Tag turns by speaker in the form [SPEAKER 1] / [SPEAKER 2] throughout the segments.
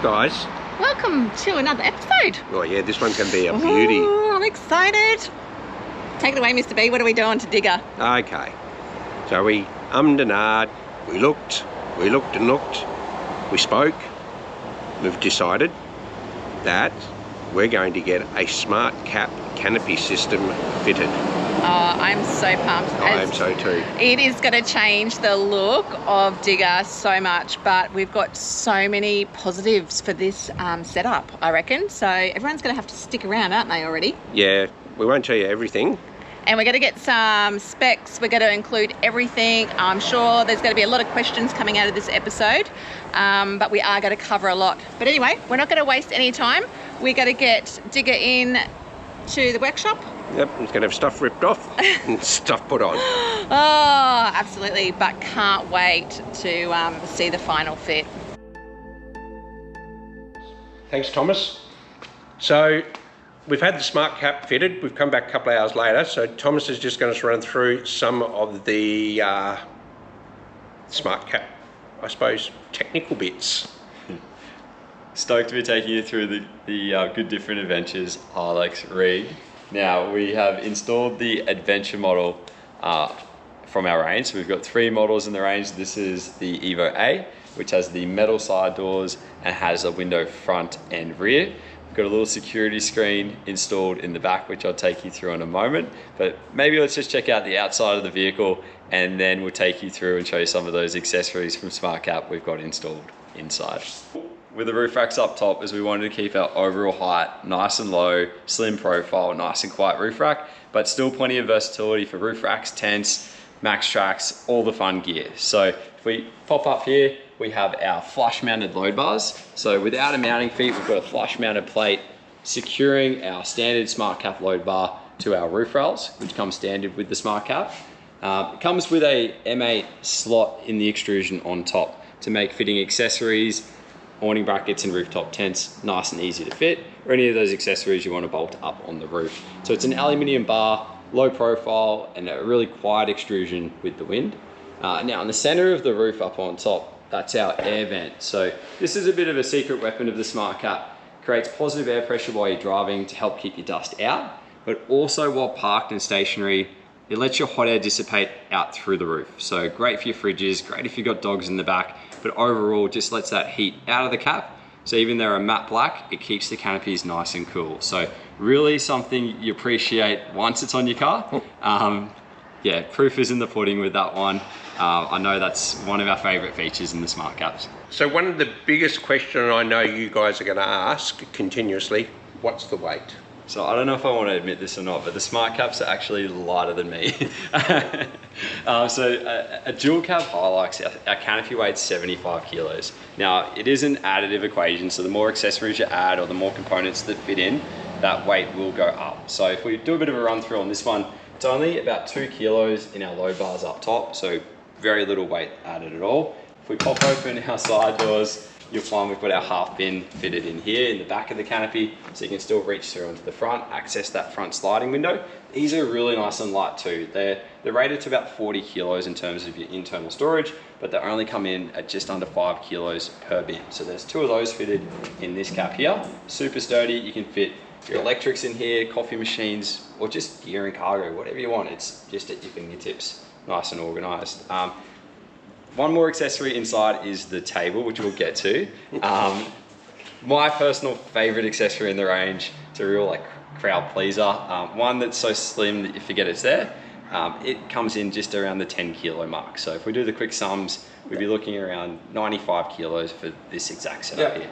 [SPEAKER 1] guys.
[SPEAKER 2] Welcome to another episode.
[SPEAKER 1] Oh yeah, this one's going to be a beauty.
[SPEAKER 2] Oh, I'm excited. Take it away, Mr. B. What are we doing to Digger?
[SPEAKER 1] Okay, so we ummed and ahed, we looked and looked, we spoke. We've decided that we're going to get a Smartcap canopy system fitted.
[SPEAKER 2] Oh, I'm so pumped.
[SPEAKER 1] I am so too.
[SPEAKER 2] It is going to change the look of Digger so much, but we've got so many positives for this setup, I reckon. So everyone's going to have to stick around, aren't they already?
[SPEAKER 1] Yeah, we won't tell you everything.
[SPEAKER 2] And we're going to get some specs. We're going to include everything. I'm sure there's going to be a lot of questions coming out of this episode, but we are going to cover a lot. But anyway, we're not going to waste any time. We're going to get Digger in to the workshop.
[SPEAKER 1] Yep, he's going to have stuff ripped off and stuff put on.
[SPEAKER 2] Oh, absolutely. But can't wait to see the final fit.
[SPEAKER 1] Thanks, Thomas. So we've had the Smartcap fitted. We've come back a couple of hours later. So Thomas is just going to run through some of the Smartcap, I suppose, technical bits.
[SPEAKER 3] Stoked to be taking you through the Good Different Adventures Hilux rig. Now we have installed the adventure model from our range. So we've got 3 models in the range. This is the Evo A, which has the metal side doors and has a window front and rear. We've got a little security screen installed in the back, which I'll take you through in a moment. But maybe let's just check out the outside of the vehicle and then we'll take you through and show you some of those accessories from Smartcap we've got installed inside. With the roof racks up top, as we wanted to keep our overall height nice and low, slim profile, nice and quiet roof rack, but still plenty of versatility for roof racks, tents, max tracks, all the fun gear. So if we pop up here, we have our flush mounted load bars. So without a mounting feet, we've got a flush mounted plate securing our standard Smartcap load bar to our roof rails, which comes standard with the Smartcap. It comes with a M8 slot in the extrusion on top to make fitting accessories, awning brackets and rooftop tents nice and easy to fit, or any of those accessories you want to bolt up on the roof. So it's an aluminium bar, low profile, and a really quiet extrusion with the wind. Now in the center of the roof up on top, that's our air vent. So this is a bit of a secret weapon of the Smartcap. Creates positive air pressure while you're driving to help keep your dust out, but also while parked and stationary, it lets your hot air dissipate out through the roof. So great for your fridges, great if you've got dogs in the back, but overall just lets that heat out of the cap. So even though they're matte black, it keeps the canopies nice and cool. So really something you appreciate once it's on your car. Yeah, proof is in the pudding with that one. I know that's one of our favorite features in the Smartcaps.
[SPEAKER 1] So one of the biggest questions I know you guys are going to ask continuously, what's the weight?
[SPEAKER 3] So I don't know if I want to admit this or not, but the Smartcaps are actually lighter than me. A dual cab Hilux, our canopy weight's 75 kilos. Now it is an additive equation, so the more accessories you add or the more components that fit in, that weight will go up. So if we do a bit of a run through on this one, it's only about 2 kilos in our load bars up top, so very little weight added at all. If we pop open our side doors, you'll find we've got our half bin fitted in here in the back of the canopy, so you can still reach through into the front, access that front sliding window. These are really nice and light too. They're rated to about 40 kilos in terms of your internal storage, but they only come in at just under 5 kilos per bin. So there's 2 of those fitted in this cap here. Super sturdy, you can fit your electrics in here, coffee machines, or just gear and cargo, whatever you want. It's just at your fingertips, nice and organized. One more accessory inside is the table, which we'll get to. My personal favorite accessory in the range, it's a real crowd pleaser. One that's so slim that you forget it's there. It comes in just around the 10 kilo mark. So if we do the quick sums, we'd be looking around 95 kilos for this exact setup here.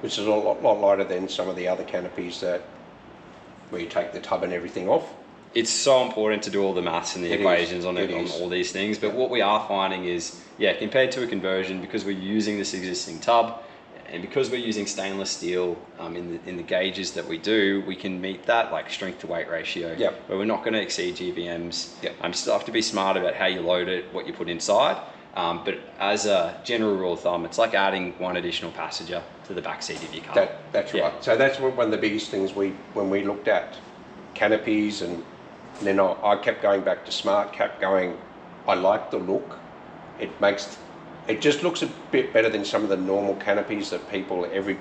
[SPEAKER 1] Which is a lot lighter than some of the other canopies where you take the tub and everything off.
[SPEAKER 3] It's so important to do all the maths and the equations on all these things, but what we are finding is, yeah, compared to a conversion, because we're using this existing tub and because we're using stainless steel in the gauges that we do, we can meet that strength to weight ratio.
[SPEAKER 1] Yep.
[SPEAKER 3] But we're not going to exceed GVMs.
[SPEAKER 1] Yep.
[SPEAKER 3] Still have to be smart about how you load it, what you put inside. But as a general rule of thumb, it's like adding one additional passenger to the back seat of your car.
[SPEAKER 1] That's right. So that's one of the biggest things when we looked at canopies, and then I kept going back to Smartcap going, I like the look. It makes It just looks a bit better than some of the normal canopies that people, every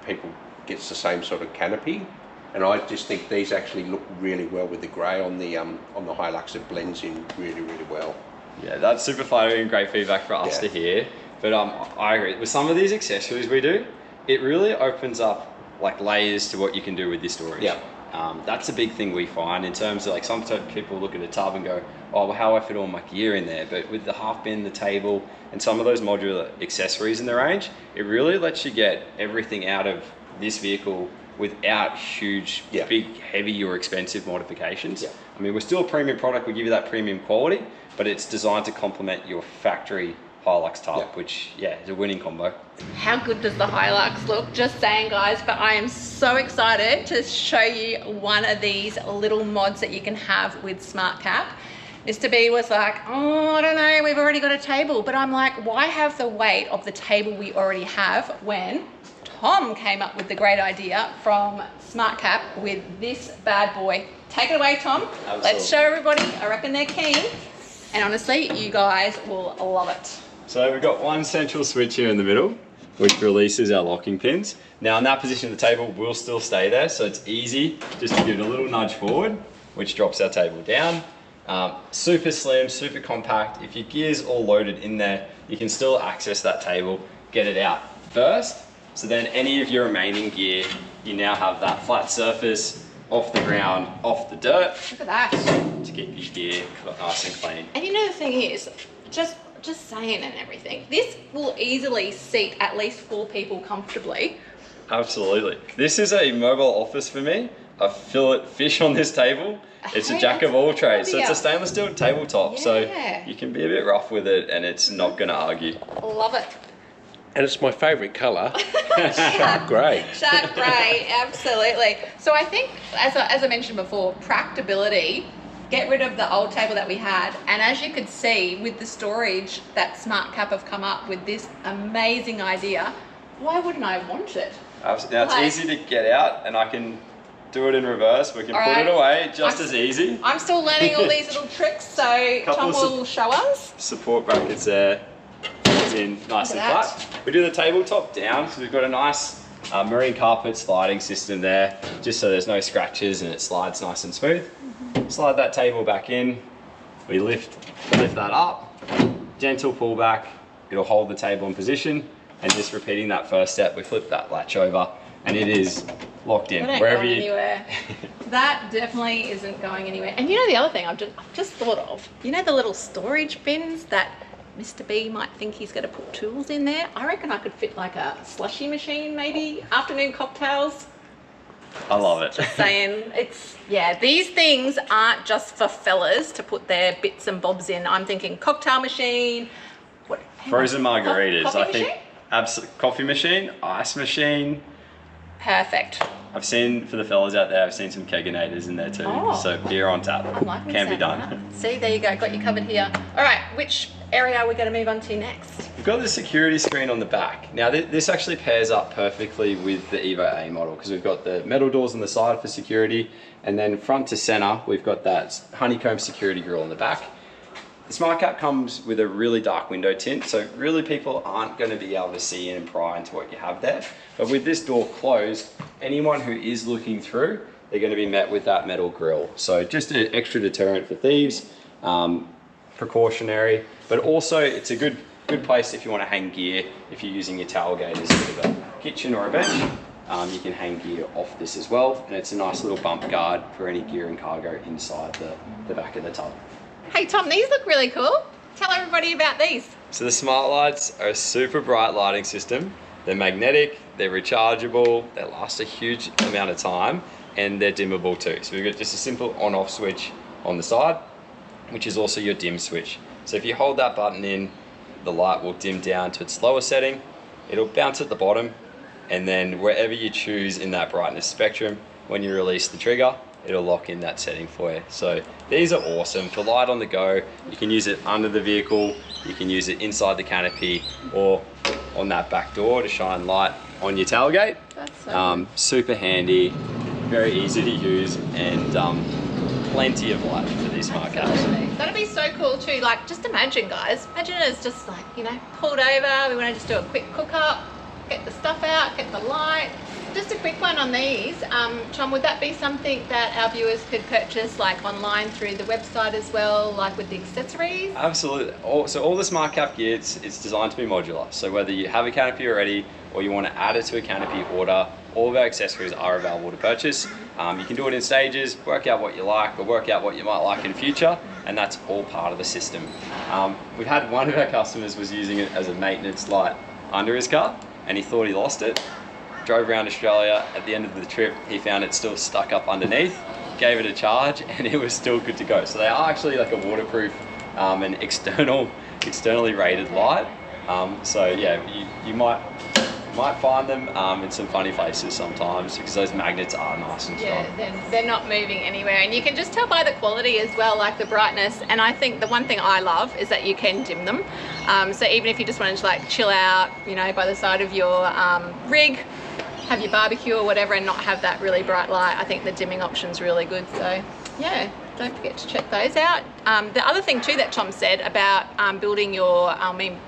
[SPEAKER 1] people gets the same sort of canopy. And I just think these actually look really well with the grey on the Hilux. It blends in really, really well.
[SPEAKER 3] Yeah, that's super flattering and great feedback for us to hear. But I agree, with some of these accessories we do, it really opens up like layers to what you can do with this storage.
[SPEAKER 1] Yeah.
[SPEAKER 3] That's a big thing we find in terms of like sometimes people look at a tub and go, oh, well, how do I fit all my gear in there? But with the half bin, the table, and some of those modular accessories in the range, it really lets you get everything out of this vehicle without huge, big, heavy or expensive modifications.
[SPEAKER 1] Yeah.
[SPEAKER 3] I mean, we're still a premium product, we give you that premium quality, but it's designed to complement your factory Hilux tub, which, is a winning combo.
[SPEAKER 2] How good does the Hilux look? Just saying, guys, but I am so excited to show you one of these little mods that you can have with Smartcap. Mr. B was like, oh, I don't know, we've already got a table. But I'm like, why have the weight of the table we already have when Tom came up with the great idea from Smartcap with this bad boy. Take it away, Tom.
[SPEAKER 3] Absolutely.
[SPEAKER 2] Let's show everybody. I reckon they're keen. And honestly, you guys will love it.
[SPEAKER 3] So we've got one central switch here in the middle, which releases our locking pins. Now in that position, the table will still stay there, so it's easy just to give it a little nudge forward, which drops our table down. Super slim, super compact. If your gear's all loaded in there, you can still access that table, get it out first. So then any of your remaining gear, you now have that flat surface, off the ground, off the dirt.
[SPEAKER 2] Look at that.
[SPEAKER 3] To keep your gear nice and clean.
[SPEAKER 2] And you know the thing is, just saying and everything, this will easily seat at least 4 people comfortably.
[SPEAKER 3] Absolutely. This is a mobile office for me. I fillet fish on this table. It's a jack of all trades. So it's a stainless steel tabletop. So you can be a bit rough with it and it's not going to argue.
[SPEAKER 2] Love it.
[SPEAKER 1] And it's my favourite colour, sharp grey.
[SPEAKER 2] Sharp grey, absolutely. So I think, as I mentioned before, practicability, get rid of the old table that we had. And as you could see with the storage that Smartcap have come up with this amazing idea, why wouldn't I want it?
[SPEAKER 3] Absolutely. Now it's easy to get out and I can do it in reverse. We can put it away just as easy.
[SPEAKER 2] I'm still learning all these little tricks, so Tom will show us.
[SPEAKER 3] Support brackets there. In nice and flat. We do the tabletop down, so we've got a nice marine carpet sliding system there, just so there's no scratches and it slides nice and smooth. Slide that table back in, we lift that up, gentle pull back, it'll hold the table in position, and just repeating that first step, we flip that latch over and it is locked in. Wherever you
[SPEAKER 2] anywhere. That definitely isn't going anywhere. And you know the other thing I've just thought of, you know the little storage bins that Mr. B might think he's going to put tools in there? I reckon I could fit like a slushy machine, maybe afternoon cocktails.
[SPEAKER 3] I love it.
[SPEAKER 2] Just saying, these things aren't just for fellas to put their bits and bobs in. I'm thinking cocktail machine,
[SPEAKER 3] frozen margaritas.
[SPEAKER 2] Coffee
[SPEAKER 3] I think
[SPEAKER 2] machine?
[SPEAKER 3] Absolutely. Coffee machine, ice machine.
[SPEAKER 2] Perfect.
[SPEAKER 3] I've seen, for the fellas out there, I've seen some keginators in there too. So beer on tap. Can be done.
[SPEAKER 2] See, there you go, got you covered here. All right, which area are we going to move on to next?
[SPEAKER 3] We've got the security screen on the back. Now this actually pairs up perfectly with the Evo A model because we've got the metal doors on the side for security, and then front to center we've got that honeycomb security grille on the back. The Smartcap comes with a really dark window tint, so really people aren't going to be able to see in and pry into what you have there. But with this door closed, anyone who is looking through, they're going to be met with that metal grille. So just an extra deterrent for thieves, precautionary, but also it's a good place if you want to hang gear. If you're using your tailgate as a bit of a kitchen or a bench, you can hang gear off this as well, and it's a nice little bump guard for any gear and cargo inside the back of the tub.
[SPEAKER 2] Hey Tom, these look really cool. Tell everybody about these.
[SPEAKER 3] So the smart lights are a super bright lighting system. They're magnetic, they're rechargeable, they last a huge amount of time, and they're dimmable too. So we've got just a simple on-off switch on the side, which is also your dim switch. So if you hold that button in, the light will dim down to its lower setting. It'll bounce at the bottom, and then wherever you choose in that brightness spectrum, when you release the trigger, it'll lock in that setting for you. So these are awesome for light on the go. You can use it under the vehicle, you can use it inside the canopy, or on that back door to shine light on your tailgate.
[SPEAKER 2] That's so
[SPEAKER 3] super handy, very easy to use, and plenty of light for these smart caps.
[SPEAKER 2] Absolutely. That'd be so cool too. Like, just imagine, guys. Imagine it's just like, you know, pulled over. We want to just do a quick cook up, get the stuff out, get the light. Just a quick one on these. Tom, would that be something that our viewers could purchase like online through the website as well, like with the accessories?
[SPEAKER 3] Absolutely. So all the smart cap gear, it's designed to be modular. So whether you have a Canopy already or you want to add it to a Canopy order, all of our accessories are available to purchase. You can do it in stages, work out what you like or work out what you might like in future, and that's all part of the system. We've had one of our customers was using it as a maintenance light under his car, and he thought he lost it. Drove around Australia. At the end of the trip, he found it still stuck up underneath, gave it a charge, and it was still good to go. So they are actually like a waterproof and externally rated light. So yeah, you might find them in some funny places sometimes because those magnets are nice and strong.
[SPEAKER 2] Yeah, they're not moving anywhere, and you can just tell by the quality as well, like the brightness. And I think the one thing I love is that you can dim them. So even if you just wanted to like chill out, you know, by the side of your rig, have your barbecue or whatever, and not have that really bright light, I think the dimming option's really good. So yeah, don't forget to check those out. The other thing too that Tom said about building your,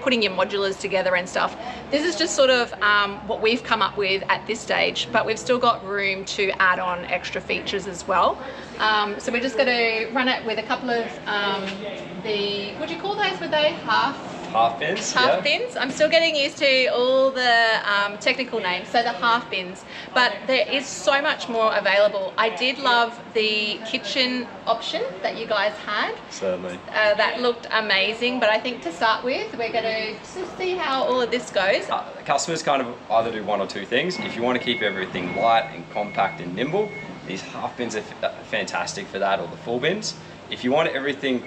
[SPEAKER 2] putting your modulars together and stuff, this is just sort of what we've come up with at this stage, but we've still got room to add on extra features as well. So we're just going to run it with a couple of what do you call those? Were they half
[SPEAKER 3] bins?
[SPEAKER 2] Half bins. I'm still getting used to all the technical names, so the half bins, but there is so much more available. I did love the kitchen option that you guys had.
[SPEAKER 3] Certainly.
[SPEAKER 2] That looked amazing, but I think to start with, we're going to just see how all of this goes.
[SPEAKER 3] Customers kind of either do one or two things. If you want to keep everything light and compact and nimble, these half bins are fantastic for that, or the full bins. If you want everything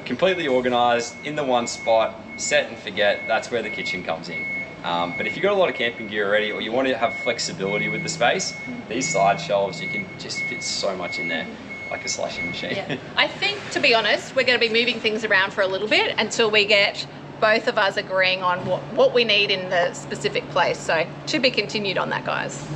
[SPEAKER 3] completely organized in the one spot, set and forget, that's where the kitchen comes in. But if you've got a lot of camping gear already, or you want to have flexibility with the space, these side shelves, you can just fit so much in there, like a slashing machine.
[SPEAKER 2] Yeah. I think, to be honest, we're going to be moving things around for a little bit until we get both of us agreeing on what we need in the specific place. So to be continued on that, guys.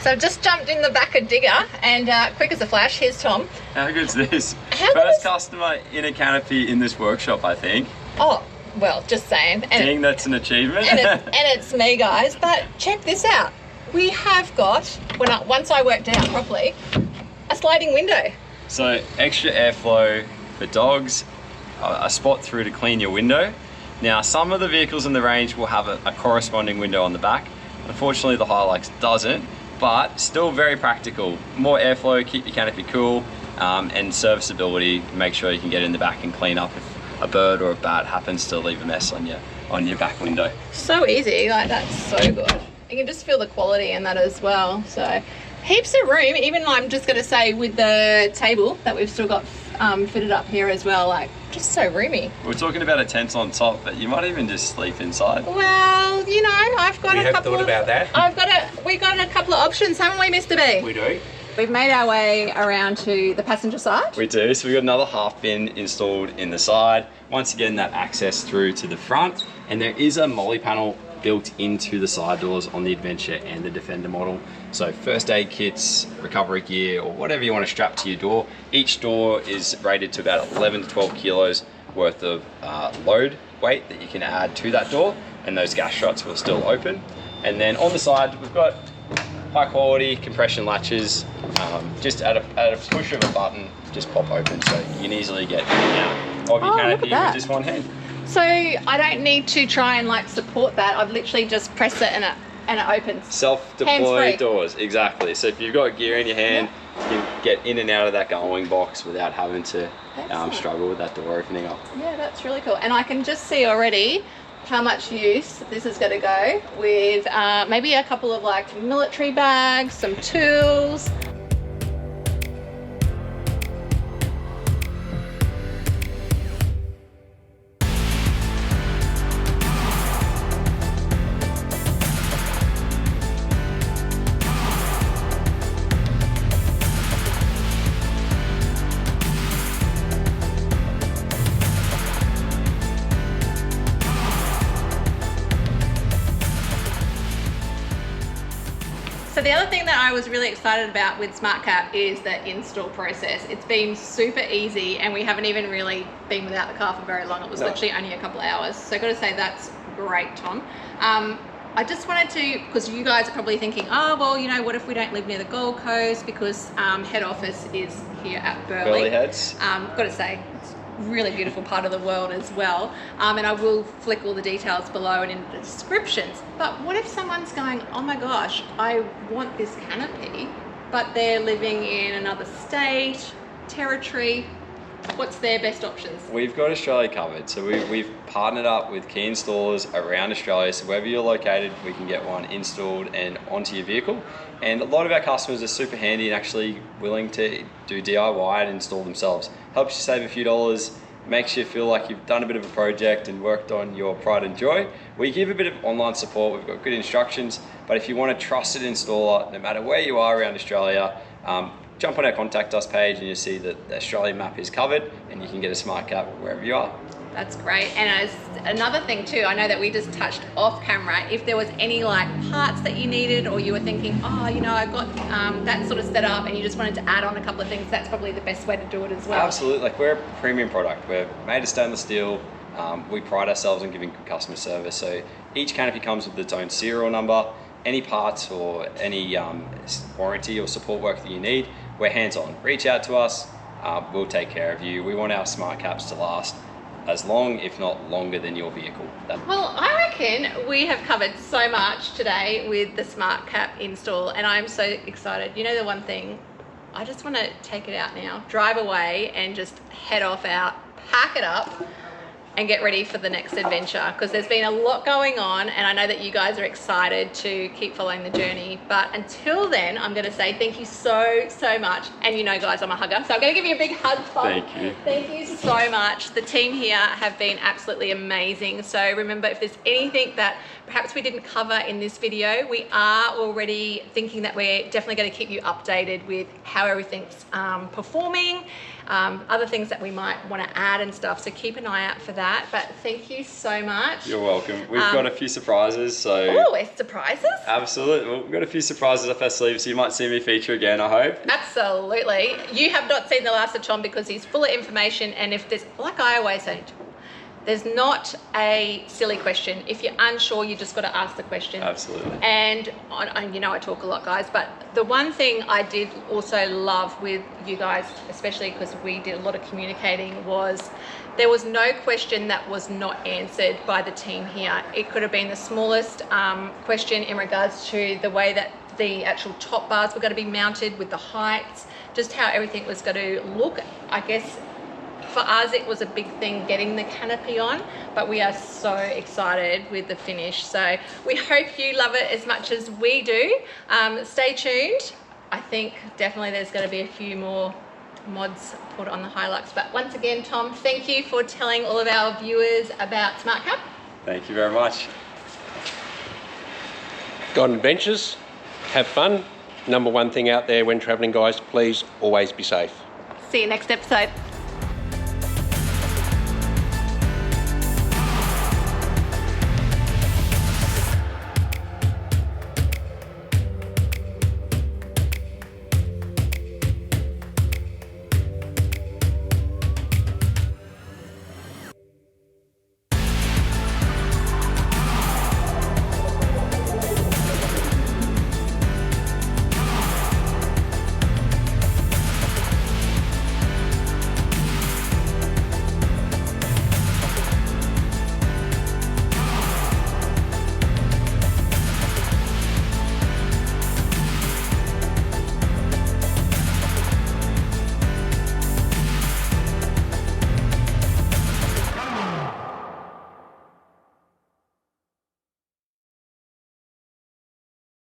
[SPEAKER 2] So I've just jumped in the back of Digger, and quick as a flash, here's Tom.
[SPEAKER 3] How good's this?
[SPEAKER 2] First
[SPEAKER 3] customer in a Canopy in this workshop, I think.
[SPEAKER 2] Oh, well, just saying.
[SPEAKER 3] Dang, that's an achievement.
[SPEAKER 2] And it's me, guys. But check this out. We have got, once I worked it out properly, a sliding window.
[SPEAKER 3] So extra airflow for dogs, a spot through to clean your window. Now, some of the vehicles in the range will have a corresponding window on the back. Unfortunately, the Hilux doesn't, but still very practical. More airflow, keep your canopy cool, and serviceability, make sure you can get in the back and clean up if a bird or a bat happens to leave a mess on your back window.
[SPEAKER 2] So easy, like that's so good. You can just feel the quality in that as well. So heaps of room, even I'm just going to say with the table that we've still got fitted up here as well, like just so roomy.
[SPEAKER 3] We're talking about a tent on top, but you might even just sleep inside.
[SPEAKER 2] Well, you know, I've got
[SPEAKER 1] We got a
[SPEAKER 2] couple of options, haven't we, Mr. B?
[SPEAKER 1] We do.
[SPEAKER 2] We've made our way around to the passenger side.
[SPEAKER 3] We do, so we've got another half bin installed in the side. Once again, that access through to the front, and there is a molly panel built into the side doors on the Adventure and the Defender model. So first aid kits, recovery gear, or whatever you want to strap to your door. Each door is rated to about 11 to 12 kilos worth of load weight that you can add to that door, and those gas struts will still open. And then on the side, we've got high quality compression latches, just at a push of a button, just pop open, so you can easily get in and out of your canopy with just one hand.
[SPEAKER 2] So I don't need to try and like support that. I've literally just pressed it and it opens.
[SPEAKER 3] Self-deploy doors, exactly. So if you've got gear in your hand, you can get in and out of that going box without having to struggle with that door opening up.
[SPEAKER 2] Yeah, that's really cool. And I can just see already how much use this is going to go with maybe a couple of like military bags, some tools. So the other thing that I was really excited about with Smartcap is the install process. It's been super easy, and we haven't even really been without the car for very long. It was literally only a couple of hours. So I've got to say that's great, Tom. I just wanted to, because you guys are probably thinking, oh, well, you know, what if we don't live near the Gold Coast, because head office is here at Burleigh.
[SPEAKER 3] Heads.
[SPEAKER 2] Got to say, it's a really beautiful part of the world as well. And I will flick all the details below and in the descriptions. But what if someone's going, oh my gosh, I want this Canopy, but they're living in another state, territory? What's their best options?
[SPEAKER 3] We've got Australia covered. So we've partnered up with key installers around Australia. So wherever you're located, we can get one installed and onto your vehicle. And a lot of our customers are super handy and actually willing to do DIY and install themselves. Helps you save a few dollars, makes you feel like you've done a bit of a project and worked on your pride and joy. We give a bit of online support. We've got good instructions. But if you want a trusted installer, no matter where you are around Australia, jump on our contact us page and you'll see that the Australian map is covered and you can get a Smartcap wherever you are.
[SPEAKER 2] That's great. And as another thing too, I know that we just touched off camera, if there was any like parts that you needed, or you were thinking, oh, you know, I've got that sort of set up and you just wanted to add on a couple of things, that's probably the best way to do it as well.
[SPEAKER 3] Absolutely. Like, we're a premium product. We're made of stainless steel. We pride ourselves on giving good customer service. So each Canopy comes with its own serial number. Any parts or any warranty or support work that you need, we're hands-on. Reach out to us, we'll take care of you. We want our Smartcaps to last as long, if not longer, than your vehicle.
[SPEAKER 2] Well, I reckon we have covered so much today with the Smartcap install, and I'm so excited. You know the one thing, I just want to take it out now, drive away and just head off out, pack it up, and get ready for the next adventure, because there's been a lot going on and I know that you guys are excited to keep following the journey. But until then, I'm going to say thank you so much. And you know, guys, I'm a hugger, so I'm going to give you a big hug.
[SPEAKER 3] Thank you.
[SPEAKER 2] Thank you so much. The team here have been absolutely amazing. So remember, if there's anything that perhaps we didn't cover in this video, we are already thinking that we're definitely going to keep you updated with how everything's performing, other things that we might want to add and stuff. So keep an eye out for that. But thank you so much.
[SPEAKER 3] You're welcome. We've got a few surprises. So
[SPEAKER 2] oh, surprises?
[SPEAKER 3] Absolutely. We've got a few surprises up our sleeves, so you might see me feature again, I hope.
[SPEAKER 2] Absolutely. You have not seen the last of Tom because he's full of information, and if there's, like I always say, there's not a silly question. If you're unsure, you just got to ask the question.
[SPEAKER 3] Absolutely.
[SPEAKER 2] And you know I talk a lot, guys, but the one thing I did also love with you guys, especially because we did a lot of communicating, was there was no question that was not answered by the team here. It could have been the smallest question in regards to the way that the actual top bars were going to be mounted with the heights, just how everything was going to look. I guess for us, it was a big thing getting the Canopy on, but we are so excited with the finish. So we hope you love it as much as we do. Stay tuned. I think definitely there's going to be a few more mods put on the Hilux. But once again, Tom, thank you for telling all of our viewers about Smartcap.
[SPEAKER 3] Thank you very much.
[SPEAKER 1] Go on adventures, have fun. Number one thing out there when traveling, guys, please always be safe.
[SPEAKER 2] See you next episode.